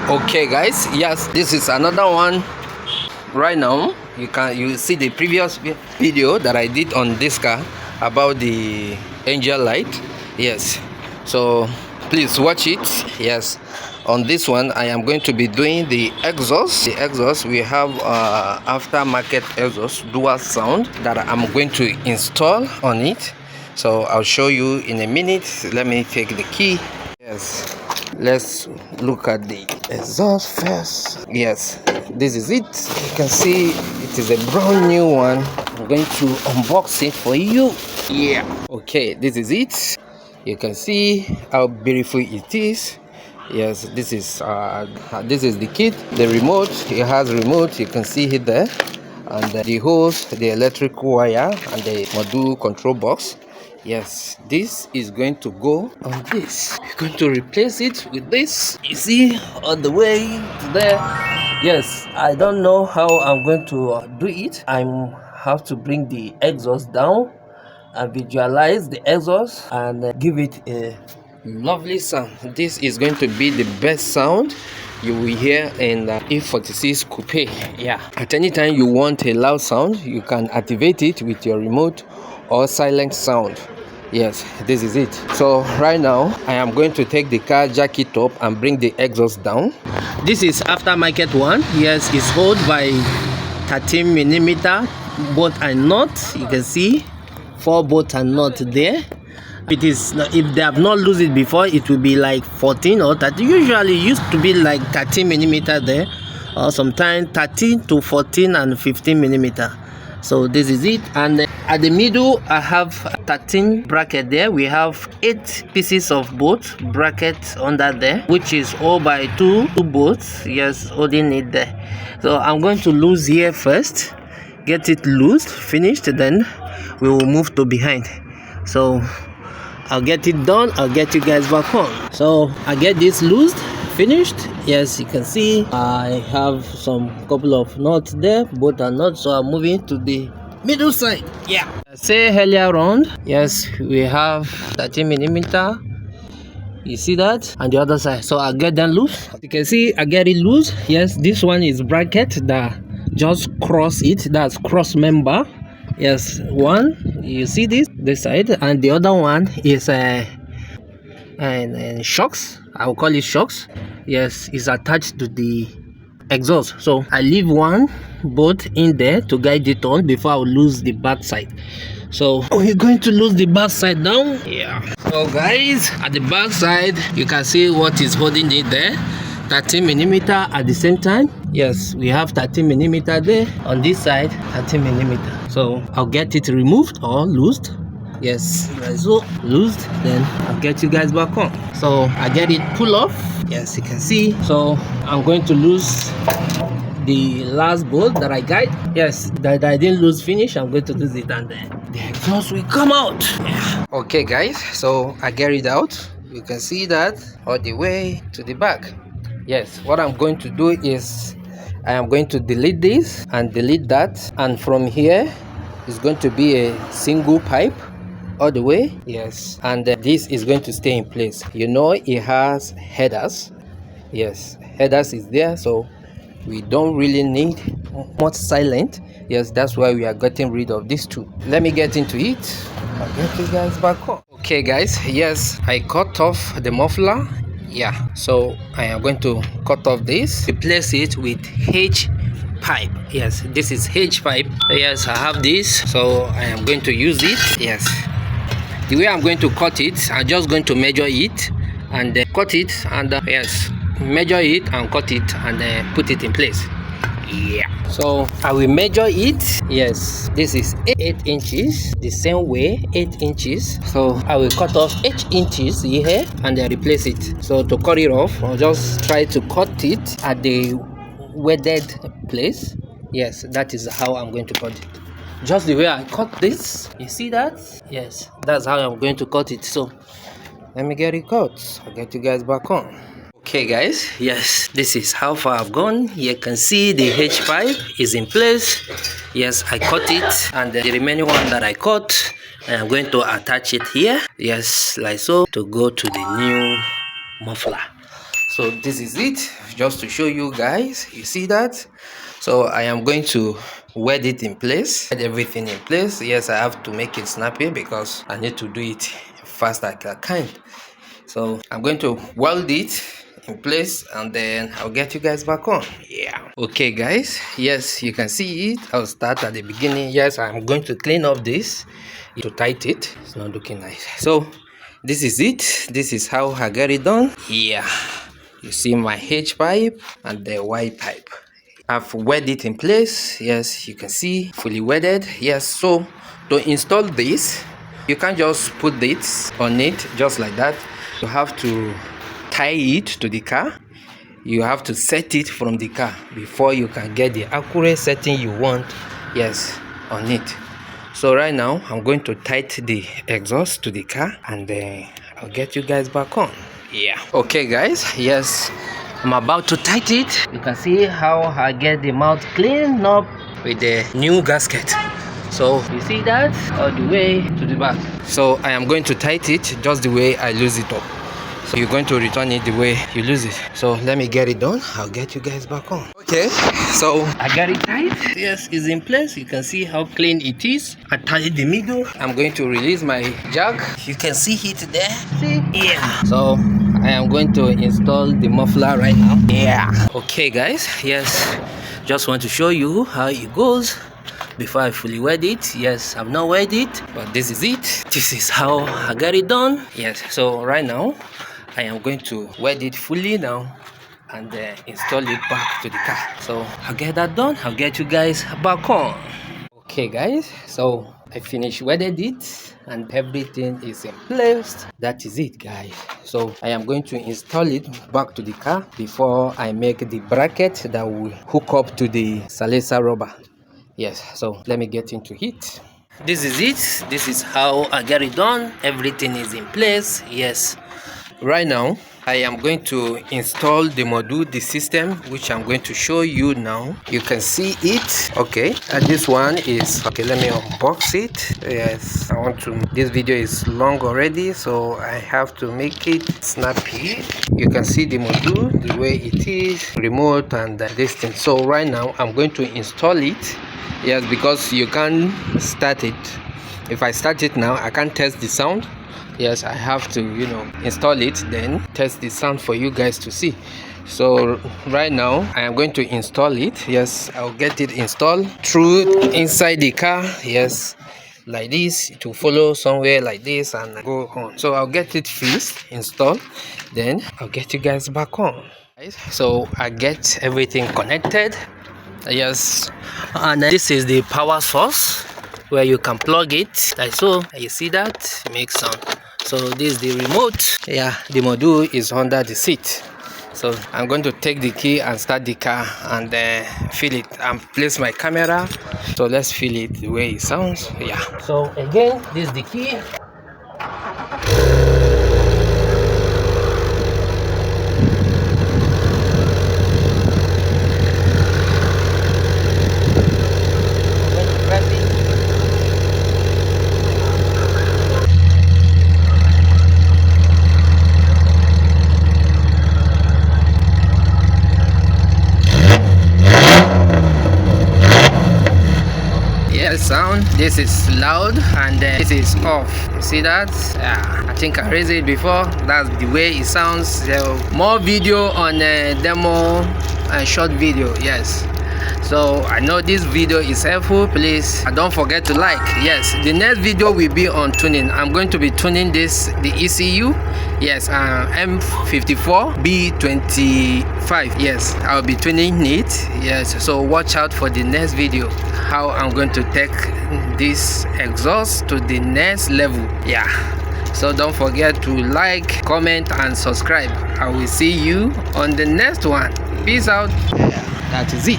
Okay guys, yes, this is another one. Right now you see the previous video that I did on this car about the angel light. Yes, so please watch it. Yes, on this one I am going to be doing the exhaust. We have aftermarket exhaust dual sound that I'm going to install on it, so I'll show you in a minute. Let me take the key. Yes, let's look at the exhaust first. Yes, this is it. You can see it is a brand new one. I'm going to unbox it for you. Yeah, okay, this is it. You can see how beautiful it is. Yes, this is the kit, the remote. It has remote, you can see it there, and the hose, the electric wire, and the module control box. Yes, this is going to go on this. We're going to replace it with this. You see, all the way to there. Yes, I don't know how I'm going to do it. I have to bring the exhaust down and visualize the exhaust and give it a lovely sound. This is going to be the best sound you will hear in the E46 coupe. Yeah, at any time you want a loud sound, you can activate it with your remote or silent sound. Yes, this is it. So right now I am going to take the car, jack it up and bring the exhaust down. This is aftermarket one. Yes, it's held by 13mm bolt and nut. You can see 4 bolt and nut there. It is, if they have not used it before, it will be like 14 or 30. Usually used to be like 13mm there, or sometimes 13 to 14 and 15mm. So this is it. And at the middle I have 13 bracket there. We have 8 pieces of bolt bracket under there, which is all by two bolts. Yes, holding it there. So I'm going to loose here first, get it loose, finished, then we will move to behind. So I'll get it done, I'll get you guys back on. So I get this loosed, finished. Yes, you can see I have some couple of nuts there, both are nuts, so I'm moving to the middle side. Yeah, I say earlier on, yes, we have 13mm. You see that? And the other side. So I'll get them loose. You can see I get it loose. Yes, this one is bracket that just cross it, that's cross member. Yes, one, you see this side, and the other one is and shocks. I will call it shocks. Yes, it's attached to the exhaust. So I leave one bolt in there to guide it on before I will lose the back side. So we're going to lose the back side down. Yeah. So guys, at the back side you can see what is holding it there. 13mm at the same time. Yes, we have 13mm there. On this side, 13mm. So I'll get it removed or loosed. Yes, so loosed, then I'll get you guys back on. So I get it pull off. Yes, you can see. So I'm going to lose the last bolt that I guide. Yes, that I didn't lose finish. I'm going to lose it, and then the exhaust will come out. Yeah. Okay guys, so I get it out. You can see that all the way to the back. Yes, what I'm going to do is I am going to delete this and delete that, and from here is going to be a single pipe all the way. Yes, and this is going to stay in place. You know, it has headers. Yes, headers is there, so we don't really need much silent. Yes, that's why we are getting rid of these two. Let me get into it. I'll get you guys back on. Okay guys, yes, I cut off the muffler. Yeah, so I am going to cut off this, replace it with H pipe. Yes, this is H pipe. Yes, I have this, so I am going to use it. Yes, the way I'm going to cut it, I'm just going to measure it and cut it, and yes, measure it and cut it and put it in place. Yeah, so I will measure it. Yes, this is 8 inches, the same way, 8 inches. So I will cut off 8 inches here and then replace it. So to cut it off, I'll just try to cut it at the welded place. Yes, that is how I'm going to cut it. Just the way I cut this, you see that? Yes, that's how I'm going to cut it. So let me get it cut. I'll get you guys back on. Okay guys, yes, this is how far I've gone. You can see the H pipe is in place. Yes, I cut it, and the remaining one that I cut, I'm going to attach it here. Yes, like so, to go to the new muffler. So this is it, just to show you guys. You see that? So I am going to weld it in place, everything in place. Yes, I have to make it snappy because I need to do it fast as I can. So I'm going to weld it in place and then I'll get you guys back on. Yeah, okay guys, yes, you can see it. I'll start at the beginning. Yes, I'm going to clean up this to tighten it. It's not looking nice. So this is it. This is how I get it done. Yeah, you see my H pipe and the Y pipe. I've welded it in place. Yes, you can see fully welded. Yes, so to install this, you can't just put this on it just like that. You have to tie it to the car. You have to set it from the car before you can get the accurate setting you want, yes, on it. So right now I'm going to tighten the exhaust to the car and then I'll get you guys back on. Yeah, okay guys, yes, I'm about to tighten it. You can see how I get the mouth cleaned up with the new gasket. So you see that all the way to the back. So I am going to tighten it just the way I lose it up. So you're going to return it the way you lose it. So let me get it done. I'll get you guys back on. Okay, so I got it tight. Yes, it's in place. You can see how clean it is. I tied the middle. I'm going to release my jack. You can see it there. See? Yeah. So I am going to install the muffler right now. Yeah. Okay guys, yes, just want to show you how it goes before I fully weld it. Yes, I've not welded it, but this is it. This is how I got it done. Yes, so right now I am going to weld it fully now and install it back to the car. So I'll get that done. I'll get you guys back on. Okay guys, so I finished welded it and everything is in place. That is it guys. So I am going to install it back to the car before I make the bracket that will hook up to the silencer rubber. Yes, so let me get into it. This is it. This is how I get it done. Everything is in place. Yes, right now I am going to install the module, the system, which I'm going to show you now. You can see it. Okay, and this one is okay. Let me unbox it. Yes, I want to. This video is long already, so I have to make it snappy. You can see the module, the way it is, remote and this thing. So right now I'm going to install it. Yes, because you can't start it. If I start it now, I can't test the sound. Yes, I have to, install it, then test the sound for you guys to see. So right now I am going to install it. Yes, I'll get it installed through inside the car. Yes, like this. It will follow somewhere like this and go on. So I'll get it first installed, then I'll get you guys back on. So I get everything connected. Yes, and this is the power source where you can plug it like so. You see that? It makes sound. So this is the remote. Yeah, the module is under the seat. So I'm going to take the key and start the car and feel it and place my camera. So let's feel it the way it sounds. Yeah. So again, this is the key. Sound, this is loud and this is off. You see that? Yeah, I think I raised it before. That's the way it sounds. So more video on demo and short video. Yes, so I know this video is helpful. Please don't forget to like. Yes, the next video will be on tuning. I'm going to be tuning the ECU. Yes, M54 B25. Yes, I'll be tuning it. Yes, so watch out for the next video, how I'm going to take this exhaust to the next level. Yeah, so don't forget to like, comment and subscribe. I will see you on the next one. Peace out. Yeah, that is it.